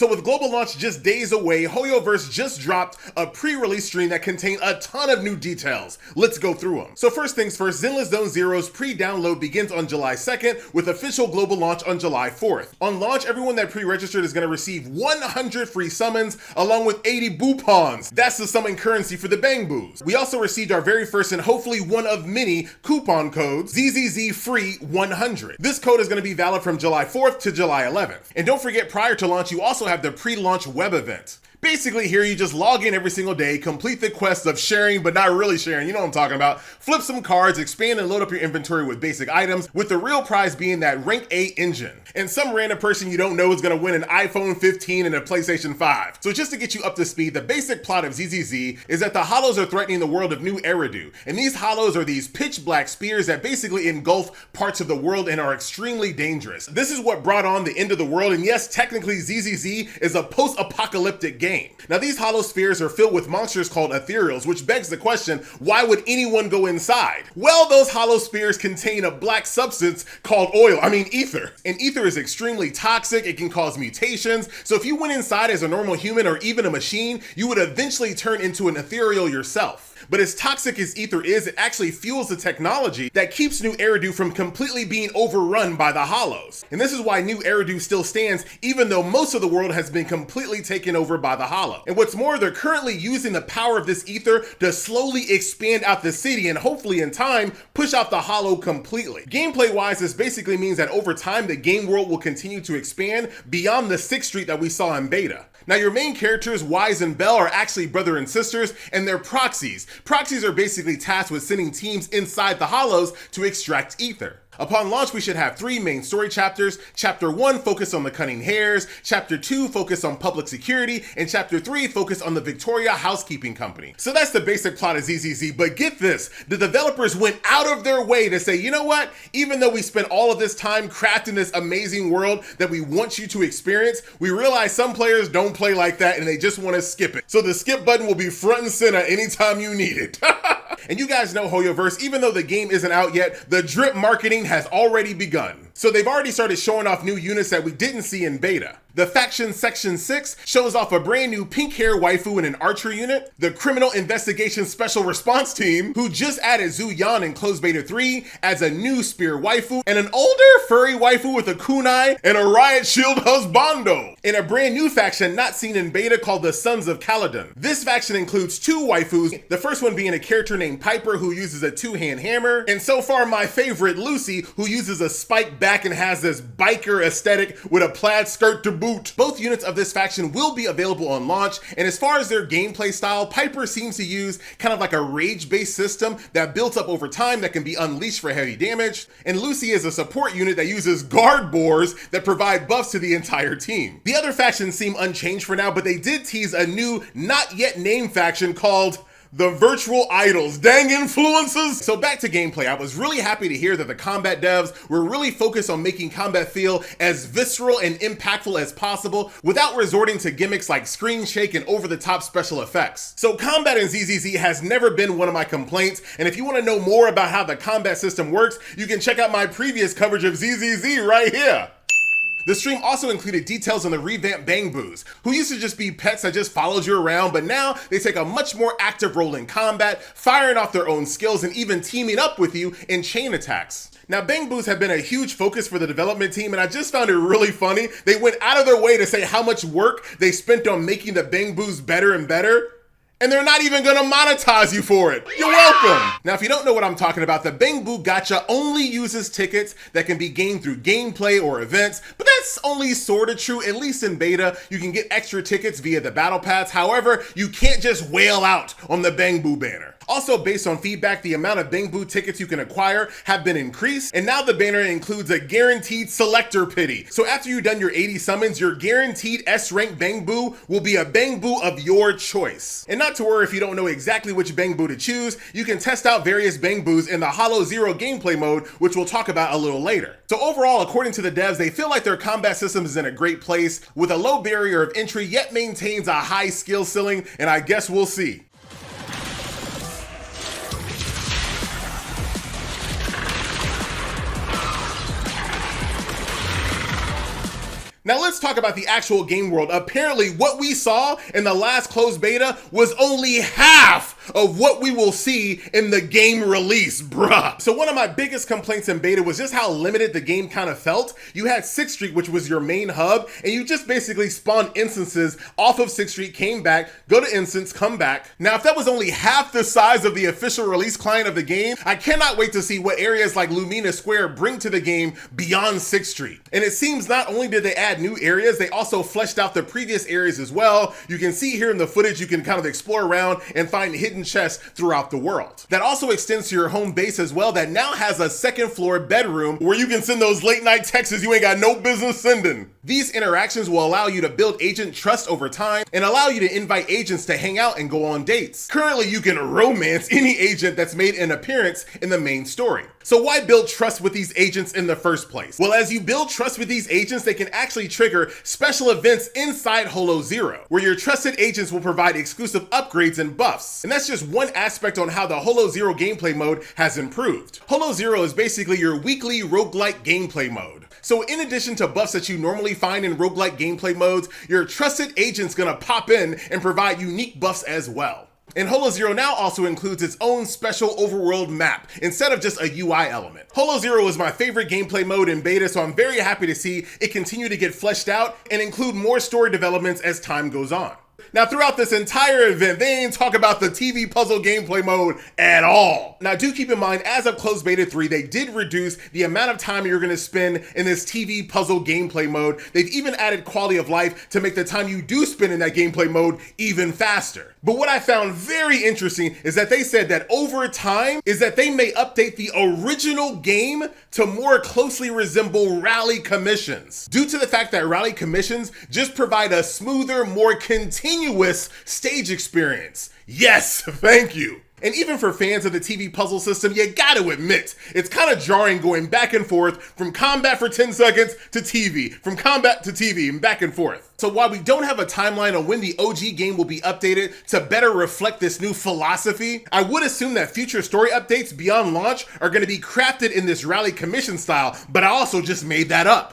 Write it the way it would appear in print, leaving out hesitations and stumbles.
So with global launch just days away, HoYoverse just dropped a pre-release stream that contained a ton of new details. Let's go through them. So first things first, Zenless Zone Zero's pre-download begins on July 2nd with official global launch on July 4th. On launch, everyone that pre-registered is going to receive 100 free summons along with 80 boopons. That's the summon currency for the Bangboos. We also received our very first and hopefully one of many coupon codes, ZZZ Free 100. This code is going to be valid from July 4th to July 11th. And don't forget, prior to launch, you also have the pre-launch web event. Basically here, you just log in every single day, complete the quest of sharing, but not really sharing, you know what I'm talking about, flip some cards, expand and load up your inventory with basic items, with the real prize being that rank 8 engine. And some random person you don't know is gonna win an iPhone 15 and a PlayStation 5. So just to get you up to speed, the basic plot of ZZZ is that the Hollows are threatening the world of New Eridu. And these Hollows are these pitch black spears that basically engulf parts of the world and are extremely dangerous. This is what brought on the end of the world, and yes, technically ZZZ is a post-apocalyptic game. Now these hollow spheres are filled with monsters called ethereals, which begs the question, why would anyone go inside? Well, those hollow spheres contain a black substance called ether. And ether is extremely toxic, it can cause mutations, so if you went inside as a normal human or even a machine, you would eventually turn into an ethereal yourself. But as toxic as ether is, it actually fuels the technology that keeps New Eridu from completely being overrun by the Hollows. And this is why New Eridu still stands, even though most of the world has been completely taken over by the Hollow. And what's more, they're currently using the power of this ether to slowly expand out the city and hopefully in time, push out the Hollow completely. Gameplay-wise, this basically means that over time, the game world will continue to expand beyond the 6th Street that we saw in beta. Now your main characters, Wise and Bell, are actually brother and sisters, and they're proxies. Proxies are basically tasked with sending teams inside the Hollows to extract ether. Upon launch, we should have 3 main story chapters. Chapter 1 focus on the cunning hares, Chapter 2 focus on public security, and Chapter 3 focus on the Victoria Housekeeping Company. So that's the basic plot of ZZZ, but get this, the developers went out of their way to say, you know what, even though we spent all of this time crafting this amazing world that we want you to experience, we realize some players don't play like that and they just want to skip it. So the skip button will be front and center anytime you need it. And you guys know HoYoverse, even though the game isn't out yet, the drip marketing has already begun. So they've already started showing off new units that we didn't see in beta. The Faction Section 6 shows off a brand new pink hair waifu in an archer unit. The Criminal Investigation Special Response Team, who just added Zhu Yan in closed beta 3, adds a new spear waifu and an older furry waifu with a kunai and a riot shield husbando. In a brand new faction not seen in beta called the Sons of Kaladin. This faction includes 2 waifus, the first one being a character named Piper who uses a 2-hand hammer, and so far my favorite, Lucy, who uses a spike back and has this biker aesthetic with a plaid skirt to boot. Both units of this faction will be available on launch, and as far as their gameplay style, Piper seems to use kind of like a rage-based system that builds up over time that can be unleashed for heavy damage, and Lucy is a support unit that uses guard boars that provide buffs to the entire team. The other factions seem unchanged for now, but they did tease a new, not yet named faction called the Virtual Idols. Dang influences! So back to gameplay, I was really happy to hear that the combat devs were really focused on making combat feel as visceral and impactful as possible without resorting to gimmicks like screen shake and over-the-top special effects. So combat in ZZZ has never been one of my complaints, and if you want to know more about how the combat system works, you can check out my previous coverage of ZZZ right here. The stream also included details on the revamped Bangboos, who used to just be pets that just followed you around, but now they take a much more active role in combat, firing off their own skills and even teaming up with you in chain attacks. Now, Bangboos have been a huge focus for the development team, and I just found it really funny. They went out of their way to say how much work they spent on making the Bangboos better and better, and they're not even gonna monetize you for it. You're welcome. Now, if you don't know what I'm talking about, the Bangboo Gacha only uses tickets that can be gained through gameplay or events, but that's only sort of true, at least in beta. You can get extra tickets via the battle pass. However, you can't just wail out on the Bangboo banner. Also, based on feedback, the amount of Bangboo tickets you can acquire have been increased, and now the banner includes a guaranteed selector pity. So after you've done your 80 summons, your guaranteed S-rank Bangboo will be a Bangboo of your choice. And not to worry if you don't know exactly which Bangboo to choose, you can test out various Bangboos in the Hollow Zero gameplay mode, which we'll talk about a little later. So overall, according to the devs, they feel like their combat system is in a great place with a low barrier of entry, yet maintains a high skill ceiling, and I guess we'll see. Now let's talk about the actual game world. Apparently, what we saw in the last closed beta was only half of what we will see in the game release, bruh. So one of my biggest complaints in beta was just how limited the game kind of felt. You had 6th Street, which was your main hub, and you just basically spawned instances off of 6th Street, came back, go to instance, come back. Now, if that was only half the size of the official release client of the game, I cannot wait to see what areas like Lumina Square bring to the game beyond 6th Street. And it seems not only did they add new areas, they also fleshed out the previous areas as well. You can see here in the footage, you can kind of explore around and find hidden chests throughout the world. That also extends to your home base as well, that now has a 2nd floor bedroom where you can send those late night texts you ain't got no business sending. These interactions will allow you to build agent trust over time and allow you to invite agents to hang out and go on dates. Currently, you can romance any agent that's made an appearance in the main story. So why build trust with these agents in the first place? Well, as you build trust with these agents, they can actually trigger special events inside Holo Zero, where your trusted agents will provide exclusive upgrades and buffs. And that's just one aspect on how the Holo Zero gameplay mode has improved. Holo Zero is basically your weekly roguelike gameplay mode. So in addition to buffs that you normally find in roguelike gameplay modes, your trusted agent's gonna pop in and provide unique buffs as well. And Holo Zero now also includes its own special overworld map, instead of just a UI element. Holo Zero is my favorite gameplay mode in beta, so I'm very happy to see it continue to get fleshed out and include more story developments as time goes on. Now, throughout this entire event, they ain't talk about the TV puzzle gameplay mode at all. Now, do keep in mind, as of closed beta 3, they did reduce the amount of time you're gonna spend in this TV puzzle gameplay mode. They've even added quality of life to make the time you do spend in that gameplay mode even faster. But what I found very interesting is that they said that over time is that they may update the original game to more closely resemble rally commissions, due to the fact that rally commissions just provide a smoother, more continuous stage experience. Yes, thank you. And even for fans of the TV puzzle system, you gotta admit, it's kind of jarring going back and forth from combat for 10 seconds to TV, from combat to TV and back and forth. So while we don't have a timeline on when the OG game will be updated to better reflect this new philosophy, I would assume that future story updates beyond launch are gonna be crafted in this rally commission style, but I also just made that up.